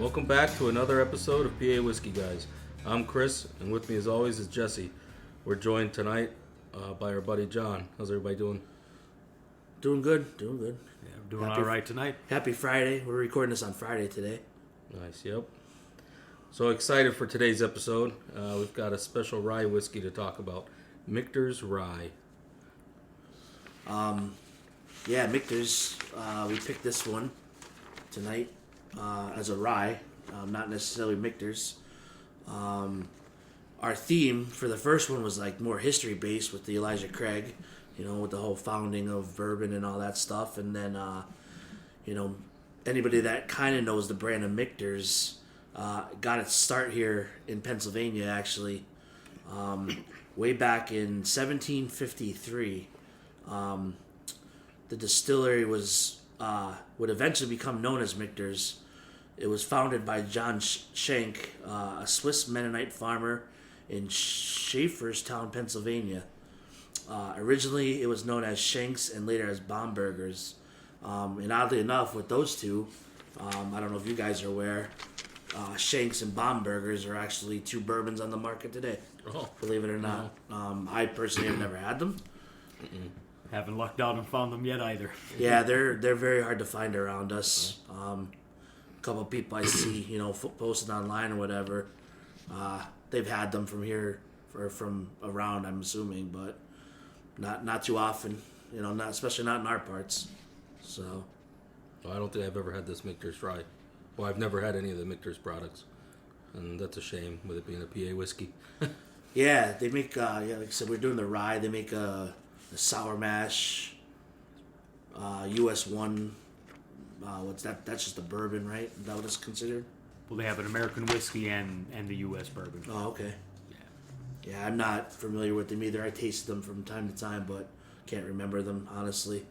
Welcome back to another episode of PA Whiskey Guys. I'm Chris, and with me as always is Jesse. We're joined tonight by our buddy John. How's everybody doing? Doing good. Yeah, I'm doing all right tonight. Happy Friday. We're recording this on Friday today. Nice, yep. So excited for today's episode. We've got a special rye whiskey to talk about. Michter's Rye. Yeah, Michter's. We picked this one tonight as a rye, not necessarily Michter's. Our theme for the first one was like more history based with the Elijah Craig, with the whole founding of bourbon and all that stuff. And then, anybody that kind of knows the brand of Michter's got its start here in Pennsylvania, actually, way back in 1753. The distillery would eventually become known as Michter's. It was founded by John Schenk, a Swiss Mennonite farmer in Schaefferstown, Pennsylvania. Originally, it was known as Schenk's and later as Baumberger's. And oddly enough, with those two, I don't know if you guys are aware, Schenk's and Baumberger's are actually two bourbons on the market today. Oh. Believe it or not. I personally have never had them. Haven't lucked out and found them yet either. Yeah, they're very hard to find around us. A couple of people I see, posted online or whatever, they've had them from here or from around, I'm assuming, but not too often. Especially not in our parts. So, I don't think I've ever had this Michter's Rye. Well, I've never had any of the Michter's products, and that's a shame with it being a PA whiskey. yeah, they make. Like I said, we're doing the rye. They make a sour mash, US 1. What's that? That's just a bourbon, right? Is that what it's considered? Well, they have an American whiskey and the U.S. bourbon. Oh, okay. Yeah. Yeah, I'm not familiar with them either. I tasted them from time to time, but can't remember them, honestly.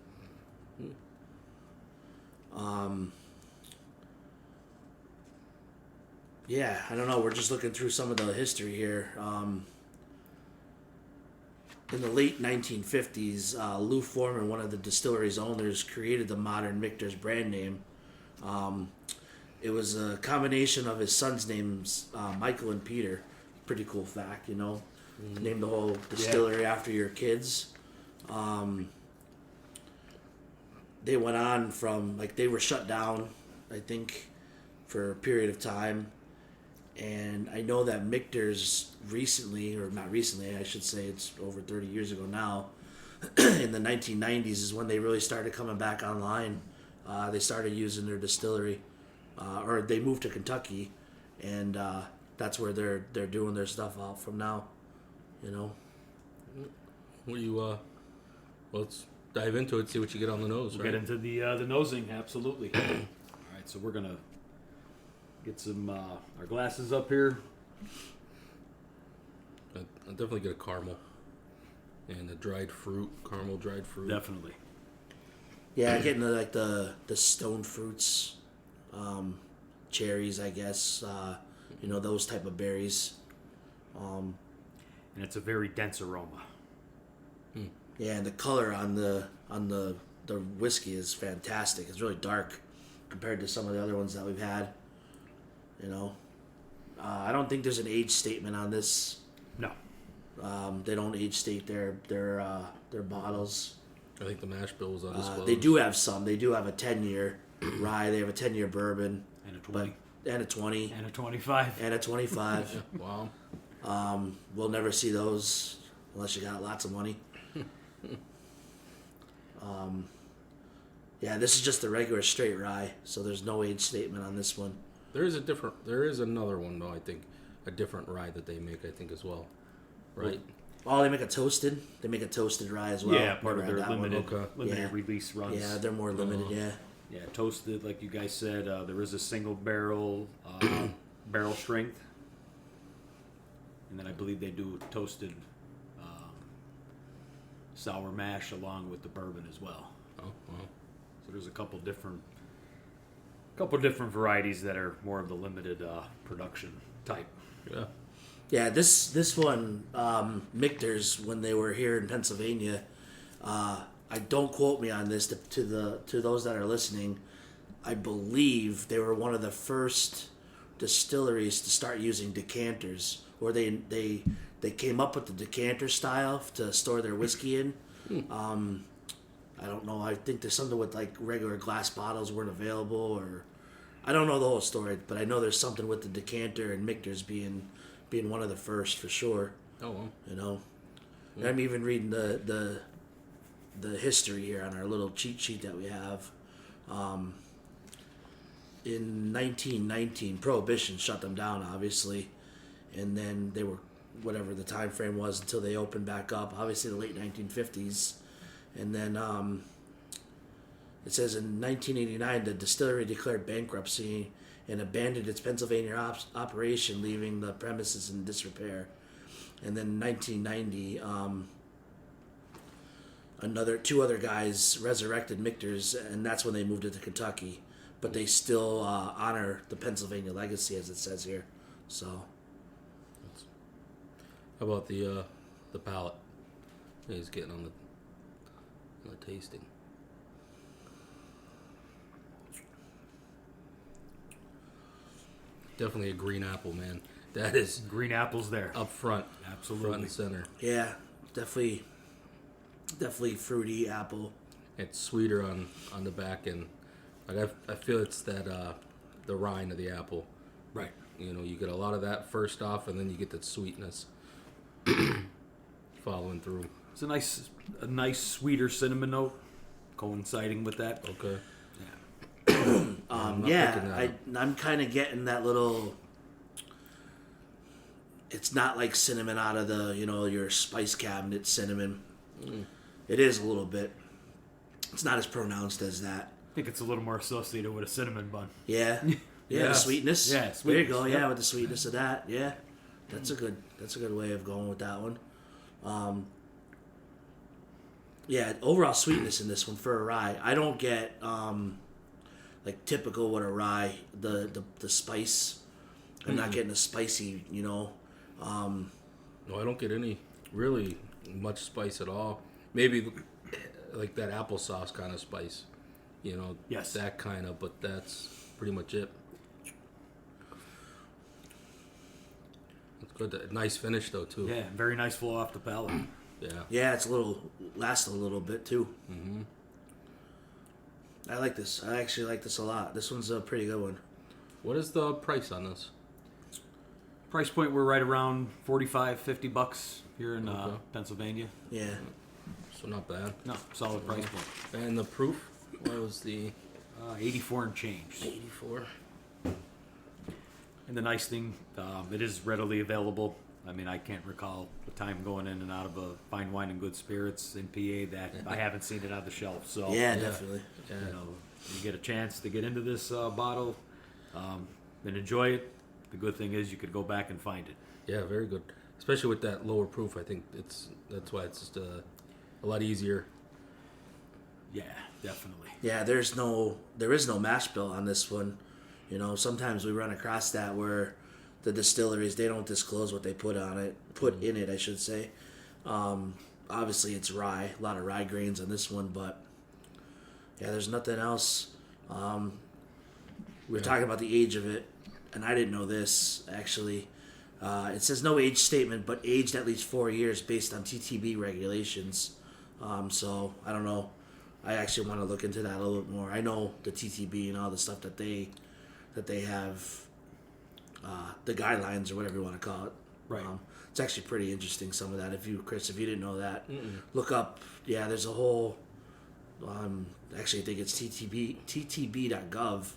Yeah, I don't know. We're just looking through some of the history here. In the late 1950s, Lou Foreman, one of the distillery's owners, created the modern Michter's brand name. It was a combination of his son's names, Michael and Peter. Pretty cool fact, Name the whole distillery after your kids. They went on from, they were shut down, I think, for a period of time. And I know that Michter's recently, or not recently, I should say, it's over 30 years ago now, in the 1990s is when they really started coming back online. They started using their distillery, or they moved to Kentucky, and that's where they're doing their stuff out from now, What do you, let's dive into it, see what you get on the nose, We'll right? get into the nosing, absolutely. All right, so we're going to get some our glasses up here. I definitely get a caramel and a caramel dried fruit. Definitely. Yeah, getting the stone fruits, cherries, I guess, those type of berries. And it's a very dense aroma. Yeah, and the color on the whiskey is fantastic. It's really dark compared to some of the other ones that we've had. I don't think there's an age statement on this. No. They don't age state their bottles. I think the mash bill was undisclosed. They do have some. They do have a 10-year rye. They have a 10-year bourbon. And a 20. And a 20. And a 25. And a 25. Wow. We'll never see those unless you got lots of money. Yeah, this is just the regular straight rye, so there's no age statement on this one. There is another one though, I think, a different rye that they make, I think, as well. Right? Oh, they make a toasted rye as well. Yeah, part of their limited Yeah. release runs. Yeah, they're more limited, yeah. Yeah, toasted, like you guys said, there is a single barrel strength. And then I believe they do toasted sour mash along with the bourbon as well. Oh, wow. So there's a couple different varieties that are more of the limited production type. Yeah. Yeah, this one, Michter's, when they were here in Pennsylvania, I don't quote me on this to those that are listening. I believe they were one of the first distilleries to start using decanters, or they came up with the decanter style to store their whiskey in. I don't know. I think there's something with like regular glass bottles weren't available, or I don't know the whole story, but I know there's something with the decanter and Michter's being one of the first for sure. Oh well. You know, and I'm even reading the history here on our little cheat sheet that we have. In 1919, Prohibition shut them down, obviously, and then they were whatever the time frame was until they opened back up. Obviously, the late 1950s, and then it says in 1989 the distillery declared bankruptcy and abandoned its Pennsylvania operation, leaving the premises in disrepair. And then in 1990, two other guys resurrected Michter's, and that's when they moved it to Kentucky. But they still honor the Pennsylvania legacy, as it says here. So, How about the palate? He's getting on the tasting. Definitely a green apple, man. That is Green apples there. up front, Absolutely. front and center. yeah, definitely fruity apple. It's sweeter on the back end. Like I feel it's that the rind of the apple. Right. You know, you get a lot of that first off, and then you get that sweetness following through. It's a nice sweeter cinnamon note coinciding with that. Okay. Yeah. I'm kind of getting that little. It's not like cinnamon out of the your spice cabinet cinnamon. It is a little bit. It's not as pronounced as that. I think it's a little more associated with a cinnamon bun. Yeah. Yeah, the Yes. sweetness. Yeah, There you sweetness, go. yep. Yeah, with the sweetness of that. Yeah, that's a good way of going with that one. Yeah, overall sweetness in this one for a rye. I don't get like typical with a rye the spice. I'm not getting a spicy. No, I don't get any really much spice at all. Maybe like that applesauce kind of spice. Yes. That kind of, but that's pretty much it. It's good. Nice finish though too. Yeah, very nice flow off the palate. Yeah. Yeah, it's lasts a little bit too. Mm-hmm. I like this. I actually like this a lot. This one's a pretty good one. What is the price on this? Price point, we're right around $45-50 here in Okay. Pennsylvania. Yeah. So not bad. No, solid price point. And the proof? What was the 84 and change. 84? And the nice thing, it is readily available. I mean, I can't recall the time going in and out of a fine wine and good spirits in PA that I haven't seen it on the shelf. So Yeah, definitely. Yeah. you get a chance to get into this bottle and enjoy it. The good thing is you could go back and find it. Yeah, very good. Especially with that lower proof, I think that's why it's just a lot easier. Yeah, definitely. Yeah, there is no mash bill on this one. Sometimes we run across that where the distilleries, they don't disclose what they put in it, I should say. Obviously it's rye, a lot of rye grains on this one, but yeah, there's nothing else. We were talking about the age of it, and I didn't know this actually. It says no age statement, but aged at least 4 years based on TTB regulations. So I don't know. I actually want to look into that a little bit more. I know the TTB and all the stuff that they have, the guidelines or whatever you want to call it. Right. It's actually pretty interesting. Some of that, if you didn't know that, look up. Yeah, there's a whole. Actually, I think it's ttb.gov,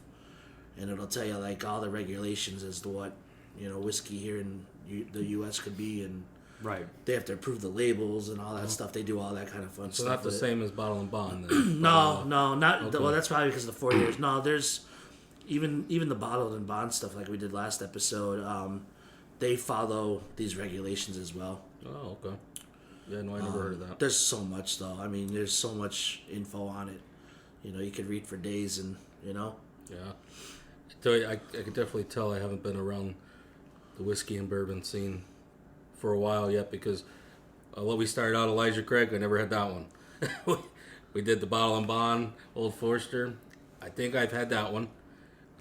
and it'll tell you like all the regulations as to what whiskey here in the U.S. could be, and Right. they have to approve the labels and all that stuff. They do all that kind of fun So stuff. not the with it. same as bottle and bond. Then. No, not. Okay. Well, that's probably because of the 4 years. No, there's even the bottled and bond stuff like we did last episode. They follow these regulations as well. Oh, okay. Yeah, no, I never heard of that. There's so much though. I mean, there's so much info on it. You could read for days, and Yeah. I tell you, I could definitely tell I haven't been around the whiskey and bourbon scene for a while yet because we started out Elijah Craig. I never had that one. We did the bottle and bond, Old Forester. I think I've had that one.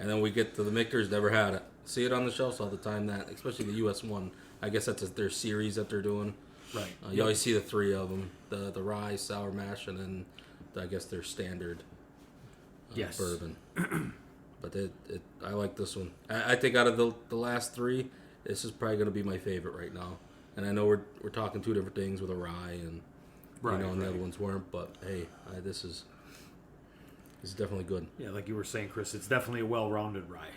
And then we get to the Michters, never had it. See it on the shelves all the time, that especially the US one. I guess that's their series that they're doing. Right. You always see the three of them: the rye, sour mash, and then I guess their standard Yes. bourbon. But I like this one. I think out of the last three, this is probably going to be my favorite right now. And I know we're talking two different things with a rye and and the other ones weren't. But hey, this is definitely good. Yeah, like you were saying, Chris, it's definitely a well-rounded rye.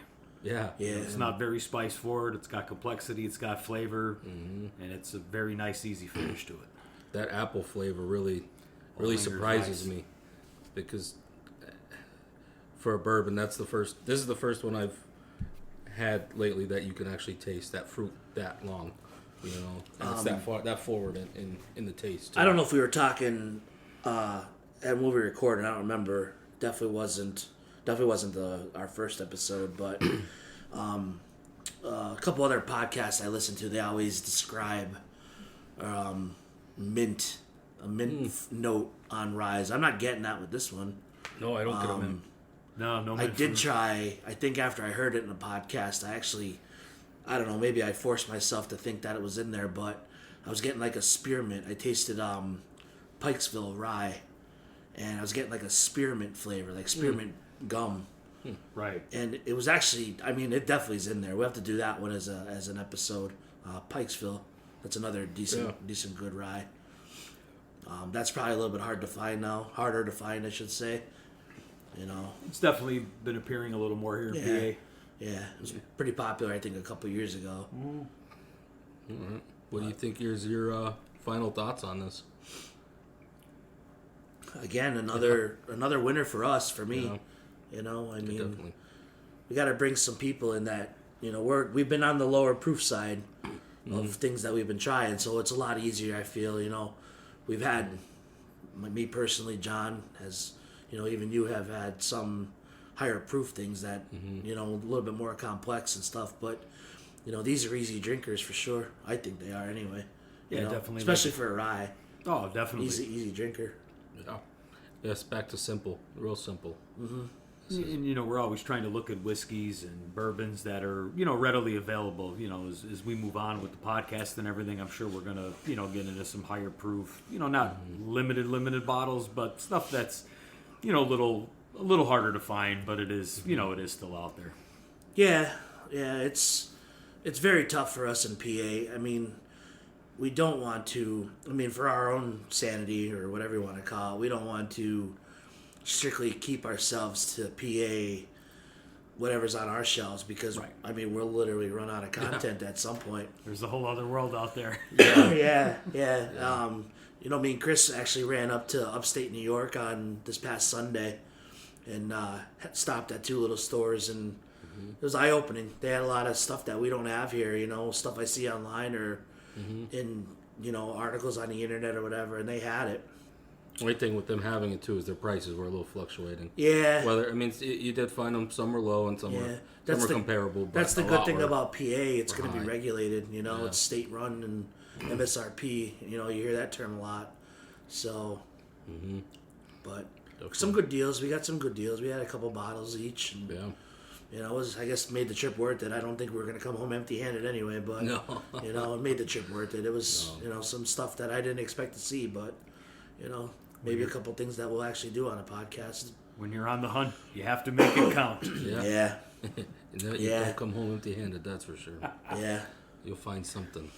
Yeah. It's not very spice forward. It's got complexity. It's got flavor, and it's a very nice, easy finish to it. That apple flavor really surprises me, because for a bourbon, this is the first one I've had lately that you can actually taste that fruit that long, and it's that forward in the taste too. I don't know if we were talking and when we recorded. I don't remember. Definitely wasn't our first episode, but a couple other podcasts I listen to, they always describe mint note on ryes. I'm not getting that with this one. No, I don't get them in. No. I did try. I think after I heard it in a podcast, I don't know, maybe I forced myself to think that it was in there, but I was getting like a spearmint. I tasted Pikesville rye, and I was getting like a spearmint flavor, like spearmint gum. Right. And it was actually, it definitely is in there. We have to do that one as an episode. Pikesville, that's another decent good rye. That's probably a little bit harder to find, I should say. It's definitely been appearing a little more here in PA. Yeah, it was pretty popular, I think, a couple years ago. All right. What do you think? Here's your final thoughts on this. Again, another winner for us, for me. Definitely. We got to bring some people in that. We've been on the lower proof side of things that we've been trying, so it's a lot easier. I feel. We've had, me personally, John has. Even you have had some higher proof things that a little bit more complex and stuff, but these are easy drinkers for sure. I think they are anyway. Definitely, especially for a rye. Oh, definitely Easy drinker. Yeah. Yes, back to simple, real simple. And we're always trying to look at whiskeys and bourbons that are readily available. As we move on with the podcast and everything, I'm sure we're gonna get into some higher proof. Not limited bottles, but stuff that's a little harder to find, but it is it is still out there. Yeah, it's very tough for us in PA. We don't want to. For our own sanity or whatever you want to call it, we don't want to strictly keep ourselves to PA, whatever's on our shelves, because we'll literally run out of content at some point. There's a whole other world out there. Yeah. Me and Chris actually ran up to upstate New York on this past Sunday, and stopped at two little stores, and it was eye opening. They had a lot of stuff that we don't have here. Stuff I see online or in articles on the internet or whatever, and they had it. The only thing with them having it too is their prices were a little fluctuating. Yeah. Whether you did find them, some were low and some were comparable. But that's the good thing about PA. It's going to be high. regulated. It's state run and MSRP. You hear that term a lot. So, but some good deals. We got some good deals. We had a couple bottles each. And, it was, I guess, made the trip worth it. I don't think we were going to come home empty-handed anyway, but it made the trip worth it. It was some stuff that I didn't expect to see, but maybe a couple things that we'll actually do on a podcast. When you're on the hunt, you have to make it count. Yeah. You don't come home empty-handed, that's for sure. Yeah. You'll find something.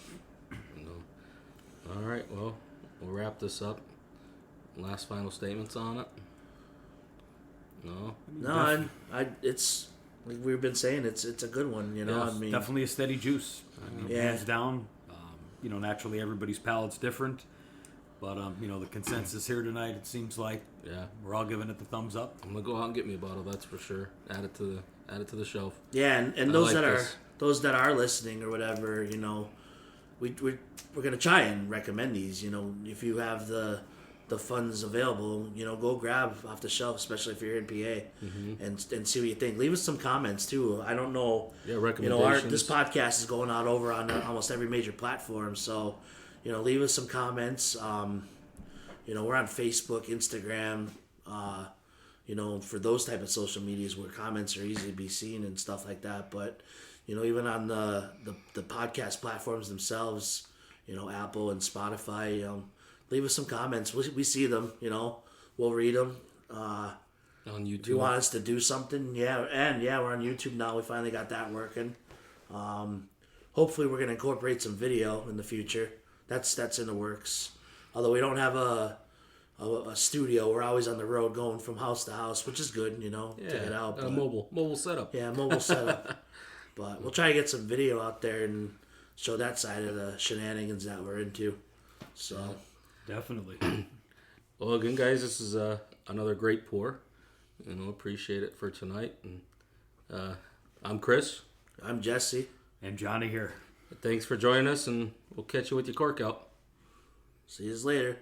All right, well, we'll wrap this up. Last final statements on it? No, it's like we've been saying, it's a good one. Yes, definitely a steady juice. Hands down. Naturally everybody's palate's different. But, the consensus here tonight, it seems like we're all giving it the thumbs up. I'm going to go out and get me a bottle, that's for sure. Add it to the shelf. Yeah, and those those that are listening or whatever, we're going to try and recommend these. If you have the funds available, go grab off the shelf, especially if you're in PA, and see what you think. Leave us some comments, too. I don't know. Yeah, recommendations. This podcast is going out over on almost every major platform, so... leave us some comments. We're on Facebook, Instagram, for those type of social medias where comments are easy to be seen and stuff like that. But, even on the podcast platforms themselves, Apple and Spotify, leave us some comments. We see them, we'll read them. On YouTube. If you want us to do something, we're on YouTube now. We finally got that working. Hopefully we're going to incorporate some video in the future. That's in the works. Although we don't have a studio, we're always on the road going from house to house, which is good, to get out. A mobile setup. Yeah, mobile setup. But we'll try to get some video out there and show that side of the shenanigans that we're into. So definitely. Well, again, guys, this is another great pour. Appreciate it for tonight. And I'm Chris. I'm Jesse. And Johnny here. Thanks for joining us, and we'll catch you with your cork out. See you later.